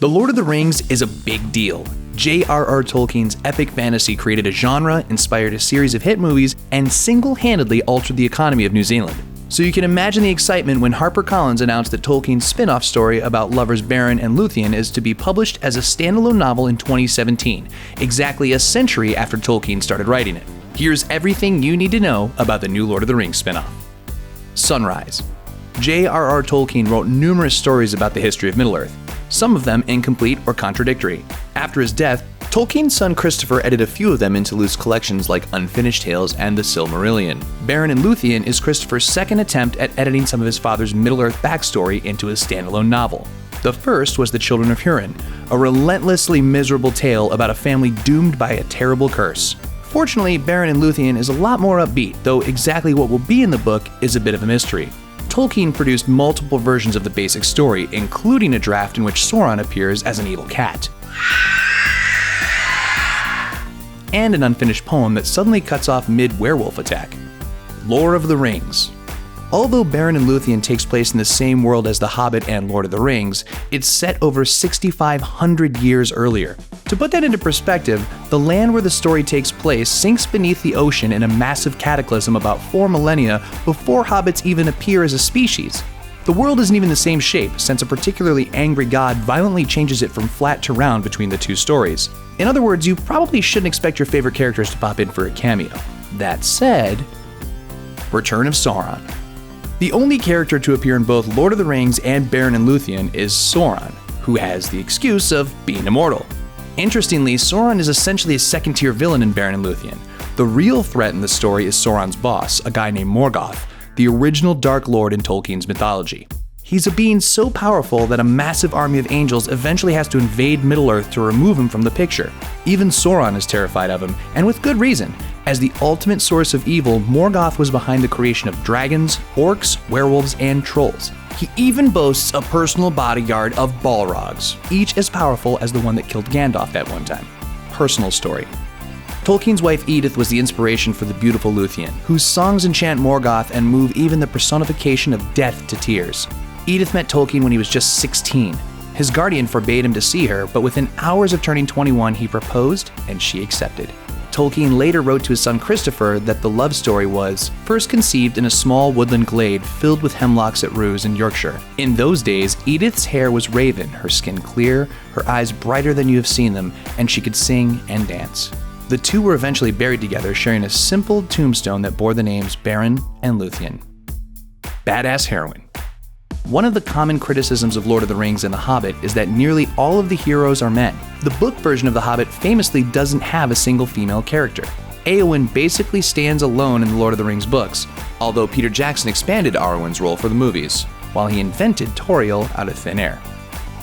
The Lord of the Rings is a big deal. J.R.R. Tolkien's epic fantasy created a genre, inspired a series of hit movies, and single-handedly altered the economy of New Zealand. So you can imagine the excitement when HarperCollins announced that Tolkien's spin-off story about lovers Beren and Luthien is to be published as a standalone novel in 2017, exactly a century after Tolkien started writing it. Here's everything you need to know about the new Lord of the Rings spin-off. Sunrise. J.R.R. Tolkien wrote numerous stories about the history of Middle-earth, some of them incomplete or contradictory. After his death, Tolkien's son Christopher edited a few of them into loose collections like Unfinished Tales and The Silmarillion. Beren and Luthien is Christopher's second attempt at editing some of his father's Middle-earth backstory into a standalone novel. The first was The Children of Hurin, a relentlessly miserable tale about a family doomed by a terrible curse. Fortunately, Beren and Luthien is a lot more upbeat, though exactly what will be in the book is a bit of a mystery. Tolkien produced multiple versions of the basic story, including a draft in which Sauron appears as an evil cat, and an unfinished poem that suddenly cuts off mid-werewolf attack. Lore of the Rings. Although Beren and Luthien takes place in the same world as The Hobbit and Lord of the Rings, it's set over 6,500 years earlier. To put that into perspective, the land where the story takes place sinks beneath the ocean in a massive cataclysm about 4 millennia before hobbits even appear as a species. The world isn't even the same shape, since a particularly angry god violently changes it from flat to round between the two stories. In other words, you probably shouldn't expect your favorite characters to pop in for a cameo. That said, Return of Sauron. The only character to appear in both Lord of the Rings and Beren and Luthien is Sauron, who has the excuse of being immortal. Interestingly, Sauron is essentially a second-tier villain in Beren and Luthien. The real threat in the story is Sauron's boss, a guy named Morgoth, the original Dark Lord in Tolkien's mythology. He's a being so powerful that a massive army of angels eventually has to invade Middle-earth to remove him from the picture. Even Sauron is terrified of him, and with good reason. As the ultimate source of evil, Morgoth was behind the creation of dragons, orcs, werewolves, and trolls. He even boasts a personal bodyguard of Balrogs, each as powerful as the one that killed Gandalf at one time. Personal story. Tolkien's wife Edith was the inspiration for the beautiful Luthien, whose songs enchant Morgoth and move even the personification of death to tears. Edith met Tolkien when he was just 16. His guardian forbade him to see her, but within hours of turning 21, he proposed and she accepted. Tolkien later wrote to his son Christopher that the love story was first conceived in a small woodland glade filled with hemlocks at Roos in Yorkshire. In those days, Edith's hair was raven, her skin clear, her eyes brighter than you have seen them, and she could sing and dance. The two were eventually buried together, sharing a simple tombstone that bore the names Beren and Luthien. Badass heroine. One of the common criticisms of Lord of the Rings and The Hobbit is that nearly all of the heroes are men. The book version of The Hobbit famously doesn't have a single female character. Éowyn basically stands alone in the Lord of the Rings books, although Peter Jackson expanded Arwen's role for the movies, while he invented Tauriel out of thin air.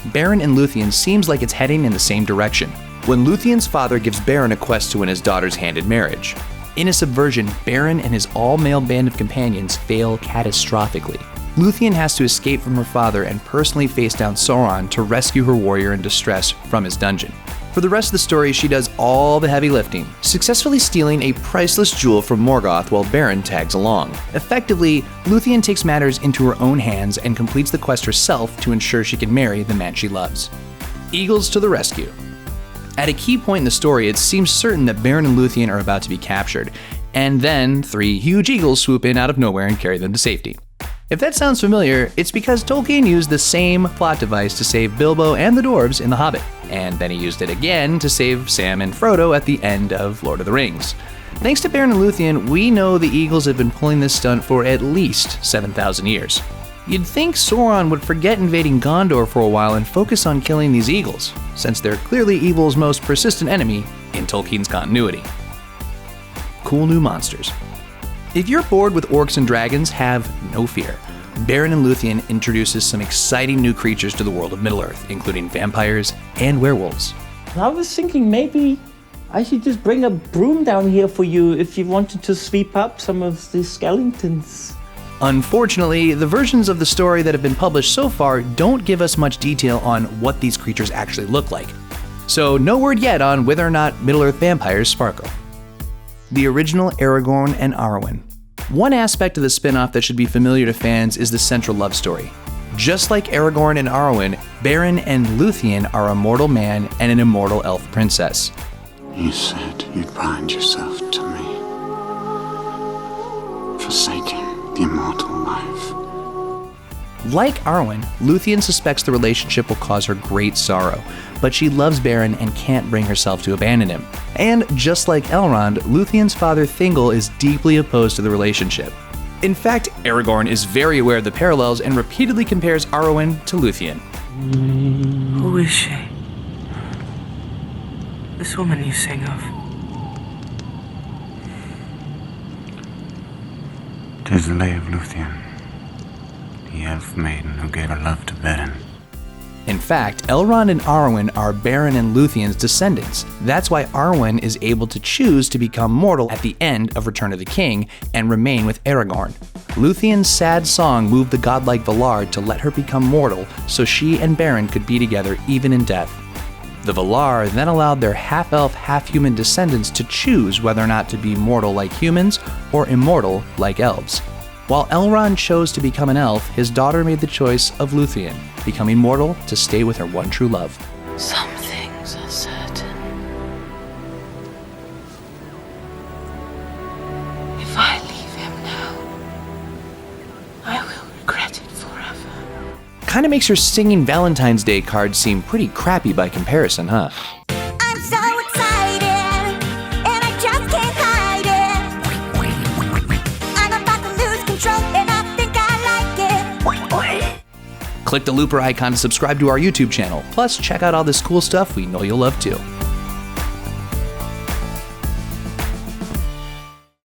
Beren and Luthien seems like it's heading in the same direction, when Luthien's father gives Beren a quest to win his daughter's hand in marriage. In a subversion, Beren and his all-male band of companions fail catastrophically. Luthien has to escape from her father and personally face down Sauron to rescue her warrior in distress from his dungeon. For the rest of the story, she does all the heavy lifting, successfully stealing a priceless jewel from Morgoth while Beren tags along. Effectively, Luthien takes matters into her own hands and completes the quest herself to ensure she can marry the man she loves. Eagles to the rescue. At a key point in the story, it seems certain that Beren and Luthien are about to be captured, and then 3 huge eagles swoop in out of nowhere and carry them to safety. If that sounds familiar, it's because Tolkien used the same plot device to save Bilbo and the dwarves in The Hobbit, and then he used it again to save Sam and Frodo at the end of Lord of the Rings. Thanks to Beren and Luthien, we know the Eagles have been pulling this stunt for at least 7,000 years. You'd think Sauron would forget invading Gondor for a while and focus on killing these eagles, since they're clearly evil's most persistent enemy in Tolkien's continuity. Cool new monsters. If you're bored with orcs and dragons, have no fear. Beren and Luthien introduces some exciting new creatures to the world of Middle-earth, including vampires and werewolves. I was thinking maybe I should just bring a broom down here for you if you wanted to sweep up some of the skeletons. Unfortunately, the versions of the story that have been published so far don't give us much detail on what these creatures actually look like. So no word yet on whether or not Middle-earth vampires sparkle. The original Aragorn and Arwen. One aspect of the spin-off that should be familiar to fans is the central love story. Just like Aragorn and Arwen, Beren and Luthien are a mortal man and an immortal elf princess. You said you'd bind yourself to me, forsaking the immortal life. Like Arwen, Luthien suspects the relationship will cause her great sorrow, but she loves Beren and can't bring herself to abandon him. And just like Elrond, Luthien's father Thingol is deeply opposed to the relationship. In fact, Aragorn is very aware of the parallels and repeatedly compares Arwen to Luthien. Who is she? This woman you sing of. 'Tis the lay of Luthien, the elf maiden who gave her love to Beren. In fact, Elrond and Arwen are Beren and Luthien's descendants. That's why Arwen is able to choose to become mortal at the end of Return of the King and remain with Aragorn. Luthien's sad song moved the godlike Valar to let her become mortal so she and Beren could be together even in death. The Valar then allowed their half-elf, half-human descendants to choose whether or not to be mortal like humans or immortal like elves. While Elrond chose to become an elf, his daughter made the choice of Luthien, becoming mortal to stay with her one true love. Some things are certain. If I leave him now, I will regret it forever. Kinda makes her singing Valentine's Day card seem pretty crappy by comparison, huh? I'm so excited, and I just can't hide it. I'm about to lose control, and I think I like it. Click the looper icon to subscribe to our YouTube channel. Plus, check out all this cool stuff we know you'll love too.